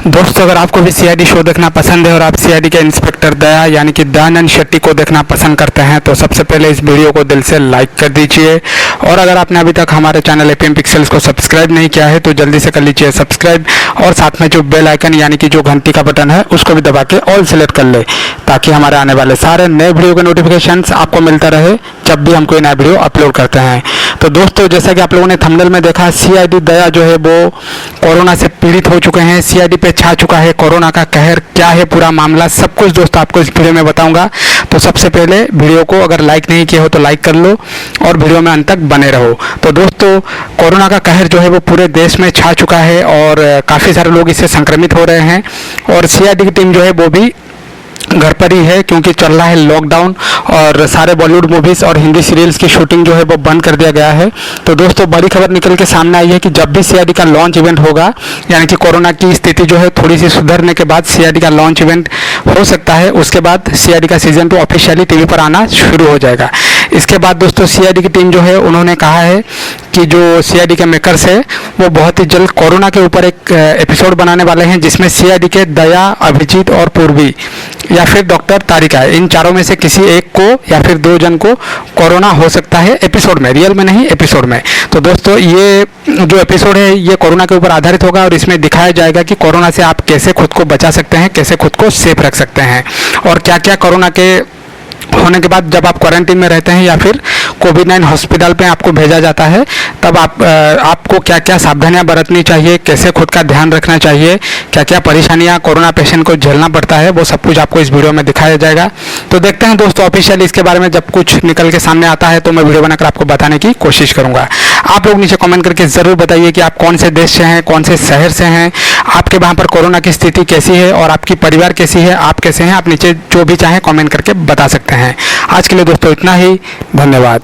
दोस्तों, अगर आपको भी सीआईडी शो देखना पसंद है और आप सीआईडी के इंस्पेक्टर दया यानी कि दयानंद शेट्टी को देखना पसंद करते हैं तो सबसे पहले इस वीडियो को दिल से लाइक कर दीजिए। और अगर आपने अभी तक हमारे चैनल एपीएम पिक्सेल्स को सब्सक्राइब नहीं किया है तो जल्दी से कर लीजिए सब्सक्राइब, और साथ में जो बेल आइकन यानी कि जो घंटी का बटन है उसको भी दबा के ऑल सेलेक्ट कर ले, ताकि हमारे आने वाले सारे नए वीडियो के नोटिफिकेशंस आपको मिलता रहे जब भी हम कोई नया वीडियो अपलोड करते हैं। तो दोस्तों, जैसा कि आप लोगों ने थंबनेल में देखा, सीआईडी दया जो है वो कोरोना से पीड़ित हो चुके हैं। सीआईडी पे छा चुका है कोरोना का कहर। क्या है पूरा मामला, सब कुछ दोस्तों आपको इस वीडियो में बताऊंगा। तो सबसे पहले वीडियो को अगर लाइक नहीं किए हो तो लाइक कर लो और वीडियो में अंत तक बने रहो। तो दोस्तों, कोरोना का कहर जो है वो पूरे देश में छा चुका है और काफ़ी सारे लोग इससे संक्रमित हो रहे हैं। और सीआईडी की टीम जो है वो भी घर पर ही है, क्योंकि चल रहा है लॉकडाउन और सारे बॉलीवुड मूवीज़ और हिंदी सीरियल्स की शूटिंग जो है वो बंद कर दिया गया है। तो दोस्तों, बड़ी खबर निकल के सामने आई है कि जब भी सीआईडी का लॉन्च इवेंट होगा, यानी कि कोरोना की स्थिति जो है थोड़ी सी सुधरने के बाद सीआईडी का लॉन्च इवेंट हो सकता है। उसके बाद सीआईडी का सीजन 2 ऑफिशियली टीवी पर आना शुरू हो जाएगा। इसके बाद दोस्तों, सीआईडी की टीम जो है उन्होंने कहा है कि जो सीआईडी के मेकर्स है वो बहुत ही जल्द कोरोना के ऊपर एक एपिसोड बनाने वाले हैं, जिसमें सीआईडी के दया, अभिजीत और पूर्वी या फिर डॉक्टर तारिका, इन चारों में से किसी एक को या फिर 2 जन को कोरोना हो सकता है एपिसोड में, रियल में नहीं एपिसोड में। तो दोस्तों, ये जो एपिसोड है ये कोरोना के ऊपर आधारित होगा और इसमें दिखाया जाएगा कि कोरोना से आप कैसे खुद को बचा सकते हैं, कैसे खुद को सेफ रख सकते हैं, और क्या क्या कोरोना के होने के बाद जब आप क्वारंटीन में रहते हैं या फिर कोविड-19 हॉस्पिटल पे आपको भेजा जाता है तब आपको क्या क्या सावधानियां बरतनी चाहिए, कैसे खुद का ध्यान रखना चाहिए, क्या क्या परेशानियां कोरोना पेशेंट को झेलना पड़ता है, वो सब कुछ आपको इस वीडियो में दिखाया जाएगा। तो देखते हैं दोस्तों, ऑफिशियली इसके बारे में जब कुछ निकल के सामने आता है तो मैं वीडियो बनाकर आपको बताने की कोशिश करूँगा। आप लोग नीचे कॉमेंट करके ज़रूर बताइए कि आप कौन से देश से हैं, कौन से शहर से हैं, आपके वहाँ पर कोरोना की स्थिति कैसी है और आपकी परिवार कैसी है, आप कैसे हैं। आप नीचे जो भी चाहें कॉमेंट करके बता सकते हैं। आज के लिए दोस्तों इतना ही, धन्यवाद।